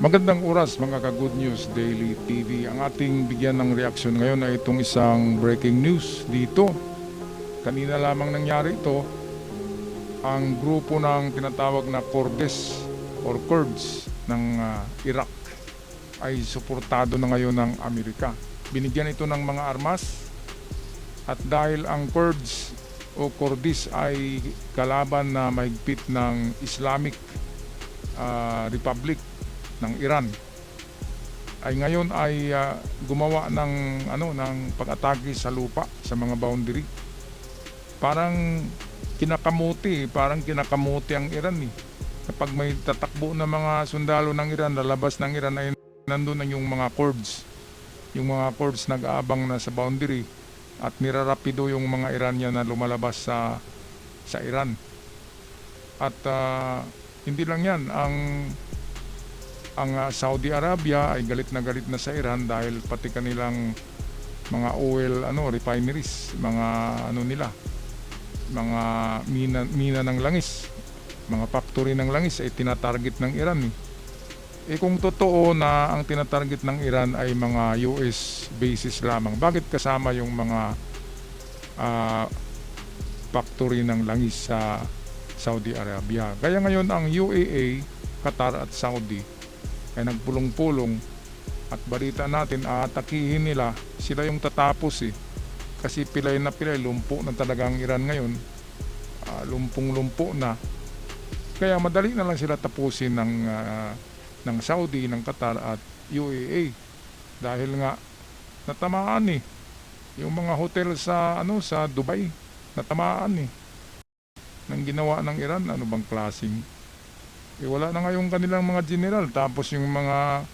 Magandang oras mga ka-Good News Daily TV. Ang ating bigyan ng reaksyon ngayon ay itong isang breaking news dito. Kanina lamang nangyari ito. Ang grupo ng tinatawag na Kurdes or Kurds ng Iraq ay suportado na ngayon ng Amerika. Binigyan ito ng mga armas at dahil ang Kurds o Kurdis ay kalaban na mahigpit ng Islamic Republic ng Iran ay ngayon ay gumawa ng pag-atake sa lupa sa mga boundary. Parang kinakamuti ang Iran eh. Kapag may tatakbo na mga sundalo ng Iran, lalabas ng Iran ay nandun na yung mga Kurds. Yung mga Kurds nag-aabang na sa boundary at nirarapido yung mga Iranian na lumalabas sa Iran. At hindi lang yan, ang Saudi Arabia ay galit na sa Iran dahil pati kanilang mga oil refineries, mga mga mina ng langis, mga factory ng langis ay tinatarget ng Iran eh. Kung totoo na ang tinatarget ng Iran ay mga US bases lamang, bakit kasama yung mga factory ng langis sa Saudi Arabia? Kaya ngayon ang UAE, Qatar at Saudi ay nagpulong-pulong at balita natin aatakihin nila, sila yung tatapos kasi pilay na pilay, lumpo na talaga ang Iran ngayon, lumpong-lumpo na, kaya madali na lang sila tapusin ng Saudi, ng Qatar at UAE dahil nga natamaan yung mga hotel sa Dubai, natamaan ng ginawa ng Iran. Ano bang klaseng wala na ngayong kanilang mga general, tapos yung mga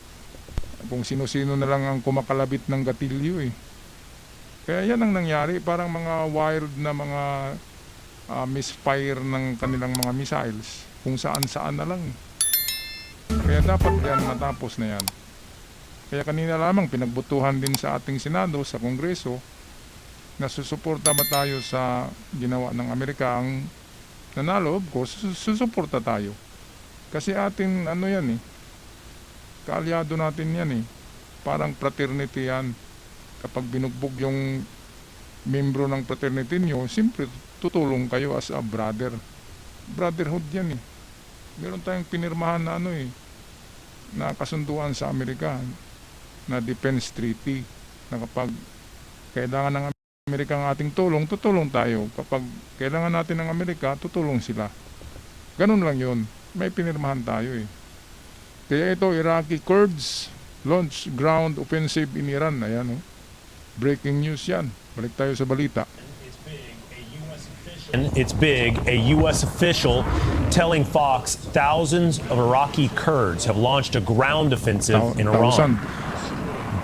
kung sino-sino na lang ang kumakalabit ng gatilyo Kaya yan ang nangyari, parang mga wild na mga misfire ng kanilang mga missiles kung saan-saan na lang Kaya dapat yan matapos na yan. Kaya kanina lamang pinagbutuhan din sa ating Senado, sa Kongreso, na susuporta ba tayo sa ginawa ng Amerika. Ang nanalo, of course, susuporta tayo. Kasi atin yan kaalyado natin yan parang fraternity yan. Kapag binugbog yung membro ng fraternity nyo, siyempre tutulong kayo as a brotherhood yan Meron tayong pinirmahan na na kasunduan sa Amerika na defense treaty, na kapag kailangan ng Amerika ang ating tulong, tutulong tayo. Kapag kailangan natin ng Amerika, tutulong sila. Ganun lang yun. May pinirmahan tayo Kaya ito, Iraqi Kurds launch ground offensive in Iran. Ayan breaking news yan. Balik tayo sa balita. It's big. A U.S. official telling Fox thousands of Iraqi Kurds have launched a ground offensive in Iran.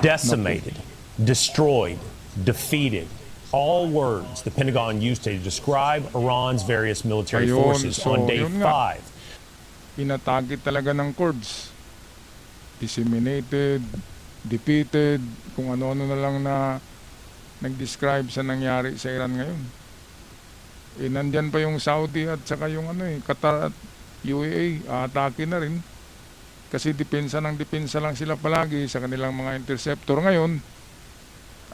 Decimated, destroyed, defeated. All words the Pentagon used to describe Iran's various military forces on day 5. Inatake talaga ng Kurds. Disseminated, defeated, kung ano-ano na lang na nag-describe sa nangyari sa Iran ngayon. Nandyan pa yung Saudi at saka yung Qatar at UAE, atake na rin. Kasi depensa lang sila palagi sa kanilang mga interceptor. Ngayon,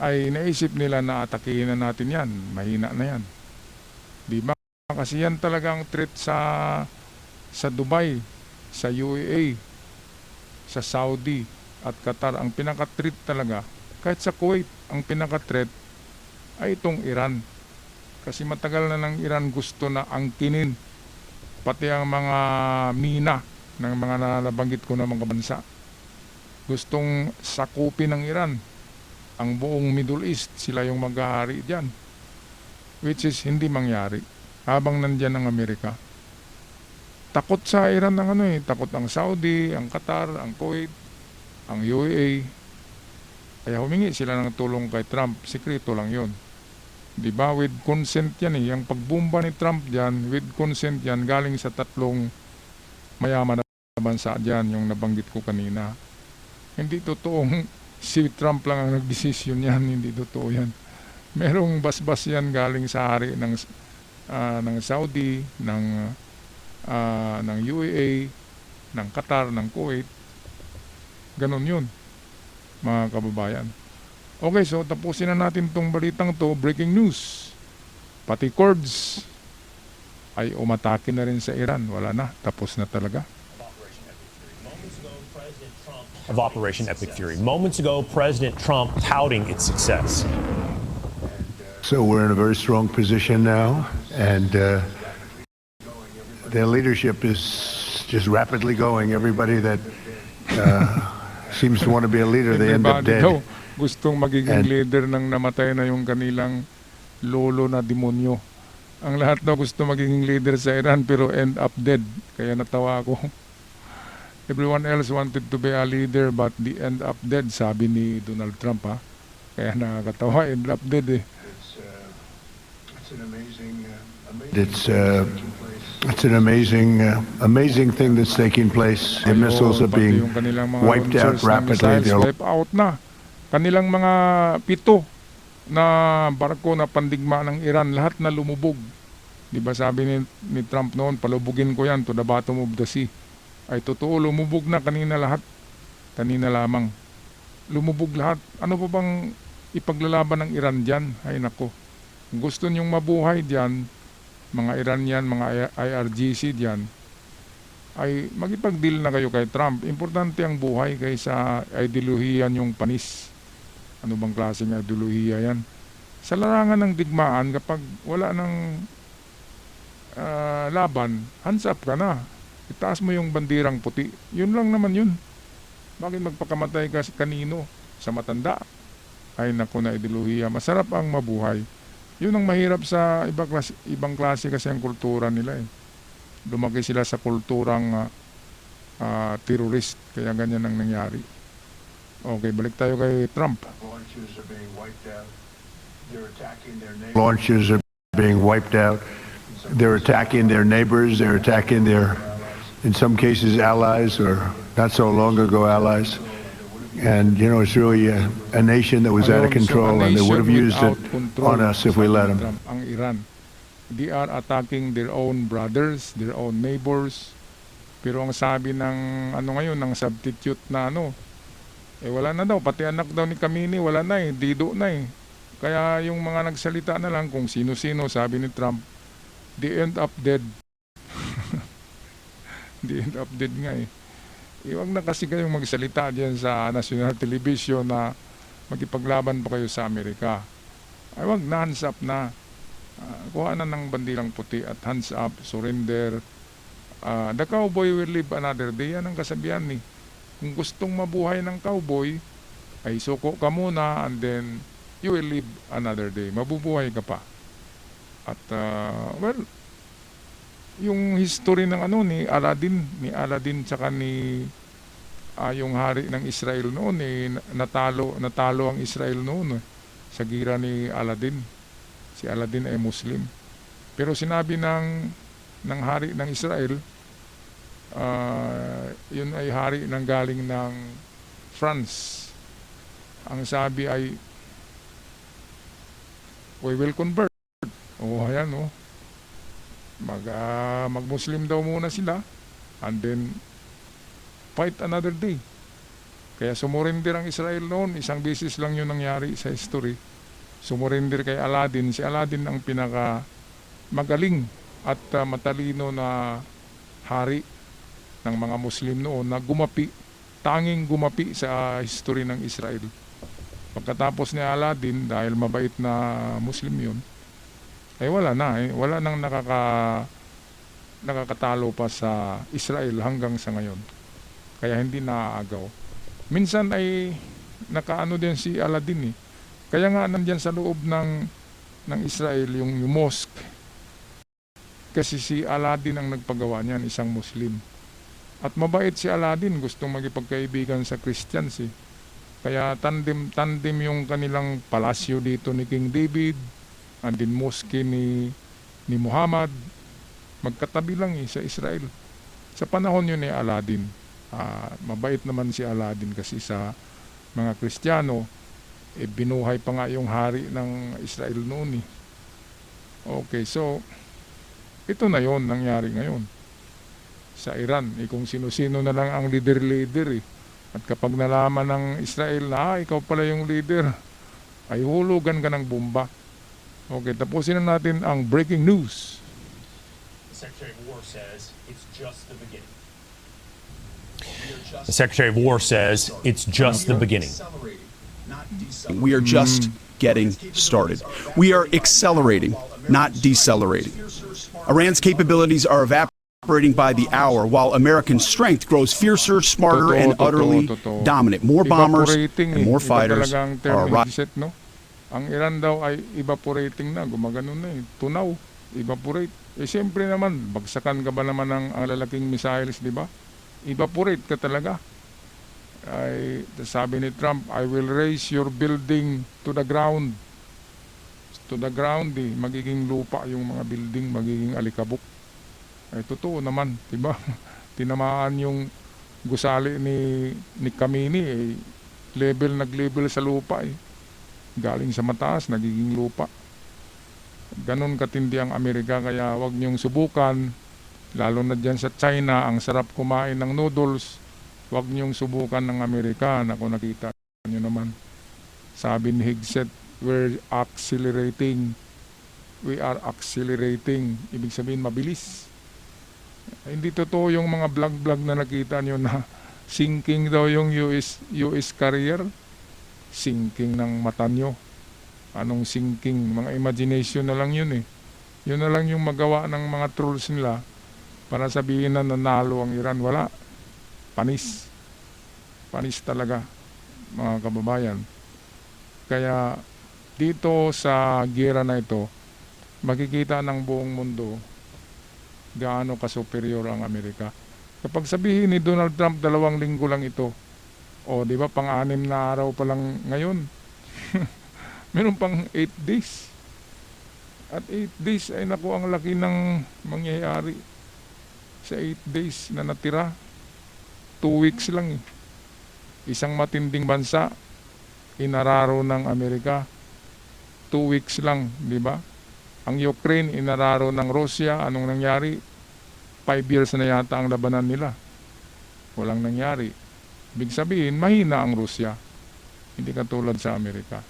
ay naisip nila na atakihin na natin yan. Mahina na yan. Di ba? Kasi yan talagang threat sa Dubai, sa UAE, sa Saudi at Qatar. Ang pinaka-threat talaga, kahit sa Kuwait, ang pinaka-threat ay itong Iran. Kasi matagal na ng Iran gusto na angkinin pati ang mga mina ng mga nabanggit ko na mga bansa. Gustong sakupin ng Iran ang buong Middle East, sila yung maghahari dyan, which is hindi mangyari habang nandyan ang Amerika. Takot sa Iran ng takot ang Saudi, ang Qatar, ang Kuwait, ang UAE. Kaya humingi sila ng tulong kay Trump. Sikreto lang yon. Diba? With consent yan Yung pagbomba ni Trump dyan, with consent yan, galing sa 3 mayaman na bansa dyan, yung nabanggit ko kanina. Hindi totoong si Trump lang ang nagdesisyon yan. Hindi totoo yan. Merong basbas yan galing sa hari ng Saudi, ng UAE, ng Qatar, ng Kuwait. Ganon yun, mga kababayan. Okay, so tapusin na natin tong balitang to. Breaking news. Pati Kurds ay umatake na rin sa Iran. Wala na, tapos na talaga. Of Operation Epic Fury. Moments ago, President Trump touting its success. So we're in a very strong position now, and their leadership is just rapidly going. Everybody that seems to want to be a leader, they end up Everybody dead. daw gustong magiging And- leader ng namatay na yung kanilang lolo na demonyo. Ang lahat daw gusto magiging leader sa Iran pero end up dead. Kaya natawa ako. Everyone else wanted to be a leader but the end up dead, sabi ni Donald Trump, ha. Kaya nakakatawa, end up dead eh. It's an amazing thing that's taking place. The missiles are Pati being yung kanilang mga wiped out launchers ng rapidly. missiles, They're wipe out na. Kanilang mga 7 na barko na pandigma ng Iran, lahat na lumubog. Di ba sabi ni Trump noon, palubugin ko yan to the bottom of the sea. Ay totoo, lumubog na kanina lahat. Kanina lamang. Lumubog lahat. Ano pa bang ipaglalaban ng Iran dyan? Ay nako. Kung gusto nyong mabuhay dyan, mga Iranian, mga IRGC dyan, ay magipag-deal na kayo kay Trump. Importante ang buhay kaysa ideolohiya yung panis. Ano bang klaseng ideolohiya yan? Sa larangan ng digmaan, kapag wala ng laban, hands up ka na. Itaas mo yung bandirang puti. Yun lang naman yun. Bakit magpakamatay ka kanino? Sa matanda? Ay naku na ideolohiya. Masarap ang mabuhay. Yun ang mahirap sa ibang klase kasi ang kultura nila eh. Lumaki sila sa kulturang terrorist. Kaya ganyan ang nangyari. Okay, balik tayo kay Trump. Launches are being wiped out. They're attacking their neighbors. They're attacking their, in some cases, allies, or not so long ago allies. And, you know, it's really a nation that was out of control, and they would have used it on us if we let them. Ang Iran, they are attacking their own brothers, their own neighbors. Pero ang sabi ng ngayon, ng substitute na wala na daw, pati anak daw ni Kamini, wala na eh, dido na eh. Kaya yung mga nagsalita na lang kung sino-sino, sabi ni Trump, they end up dead. They end up dead nga eh. Iwag na kasi kayong magsalita diyan sa national television na magipaglaban pa kayo sa Amerika. Ay wag na, hands up na. Kuha na ng bandirang puti at hands up, surrender. The cowboy will live another day. Yan ang kasabihan ni. Kung gustong mabuhay ng cowboy, ay suko ka muna and then you will live another day. Mabubuhay ka pa. At yung history ng ni Aladdin tsaka ni yung hari ng Israel noon natalo ang Israel noon sa gira ni Aladdin. Si Aladdin ay Muslim. Pero sinabi ng hari ng Israel, yun ay hari ng galing ng France. Ang sabi ay, we will convert. Ayan mag-Muslim daw muna sila and then fight another day. Kaya sumurinder ang Israel noon. Isang beses lang yun nangyari sa history. Sumurinder kay Aladdin. Si Aladdin ang pinaka magaling at matalino na hari ng mga Muslim noon na tanging gumapi sa history ng Israel. Pagkatapos ni Aladdin, dahil mabait na Muslim yun, wala nang nakakatalo pa sa Israel hanggang sa ngayon. Kaya hindi naaagaw. Minsan ay nakaano din si Aladdin eh. Kaya nga nandyan sa loob ng Israel yung mosque. Kasi si Aladdin ang nagpagawa niyan, isang Muslim. At mabait si Aladdin, gustong magipagkaibigan sa Christians eh. Kaya tandem yung kanilang palasyo dito ni King David, and din mosque ni Muhammad, magkatabi lang sa Israel. Sa panahon yun ni Aladdin, mabait naman si Aladdin kasi sa mga Kristiyano, binuhay pa nga yung hari ng Israel noon eh. Okay, so ito na yon nangyari ngayon sa Iran. Kung sino-sino na lang ang leader eh. At kapag nalaman ng Israel na ikaw pala yung leader, ay hulugan ka ng bomba. Okay, tapusin na natin ang breaking news. The Secretary of War says it's just the beginning. The Secretary of War says it's just the beginning. We are just getting started. We are accelerating, not decelerating. Iran's capabilities are evaporating by the hour, while American strength grows fiercer, smarter, and utterly dominant. More bombers and more fighters are arriving. No? Ang Iran daw ay evaporating na, gumaganon na tunaw, evaporate. Siyempre naman, bagsakan ka ba naman ng lalaking missiles, di ba? Evaporate ka talaga. Ay, sabi ni Trump, I will raise your building to the ground. To the ground, magiging lupa yung mga building, magiging alikabok. Ay, totoo naman, di ba? Tinamaan yung gusali ni Kamini, nag-level sa lupa. Galing sa mataas, nagiging lupa. Ganon katindi ang Amerika, kaya wag niyong subukan, lalo na dyan sa China, ang sarap kumain ng noodles. Wag niyong subukan ng Amerika. Kung nakita niyo naman, sabi ni Hegseth, we are accelerating. Ibig sabihin mabilis. Hindi totoo yung mga vlog na nakita niyo na sinking daw yung US carrier. Sinking ng mata nyo. Anong sinking? Mga imagination na lang yun Yun na lang yung magawa ng mga trolls nila para sabihin na nanalo ang Iran. Wala. Panis. Panis talaga, mga kababayan. Kaya dito sa gera na ito, makikita ng buong mundo gaano ka-superior ang Amerika. Kapag sabihin ni Donald Trump 2 linggo lang ito, di ba, pang-6 na araw pa lang ngayon. Meron pang 8 days. At 8 days ay naku, ang laki ng mangyayari sa 8 days na natira. 2 weeks lang Isang matinding bansa, inararo ng Amerika. 2 weeks lang, di ba? Ang Ukraine, inararo ng Russia. Anong nangyari? 5 years na yata ang labanan nila. Walang nangyari. Ibig sabihin, mahina ang Rusya. Hindi katulad sa Amerika.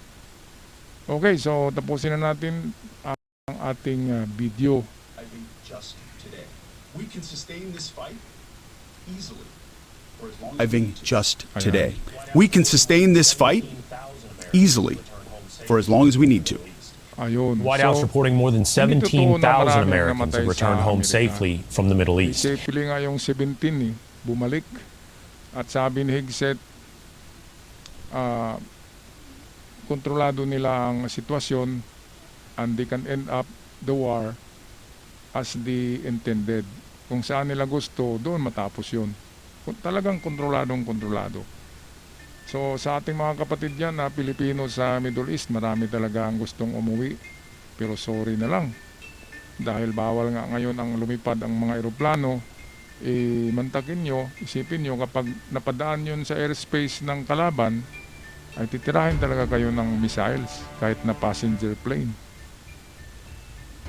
Okay, so tapusin na natin ang ating video. I think just today. We can sustain this fight easily. I think just today. We can sustain this fight easily for as long as we need to. Ayun. White House reporting more than 17,000 maraming Americans have namatay returned sa home Amerika. safely from the Middle East. Safely nga yung 17 bumalik. At sabi ni Hegseth, kontrolado nila ang sitwasyon and they can end up the war as they intended. Kung saan nila gusto, doon matapos yun. Talagang kontrolado. So sa ating mga kapatid yan na Pilipino sa Middle East, marami talaga ang gustong umuwi. Pero sorry na lang. Dahil bawal nga ngayon ang lumipad ang mga eroplano, mantakin nyo, isipin nyo, kapag napadaan yun sa airspace ng kalaban, ay titirahin talaga kayo ng missiles kahit na passenger plane.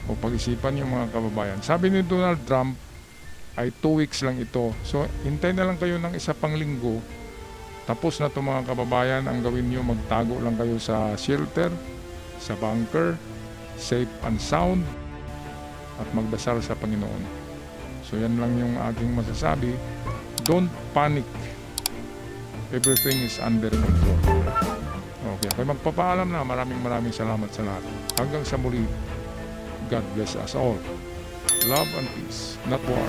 O pag-isipan yung mga kababayan. Sabi ni Donald Trump ay 2 weeks lang ito. So hintay na lang kayo ng 1 pang linggo. Tapos na ito mga kababayan. Ang gawin nyo, magtago lang kayo sa shelter, sa bunker, safe and sound, at magdasal sa Panginoon. So yan lang yung aking masasabi. Don't panic. Everything is under control. Okay, ako magpapaalam na. Maraming salamat sa lahat. Hanggang sa muli, God bless us all. Love and peace, not war.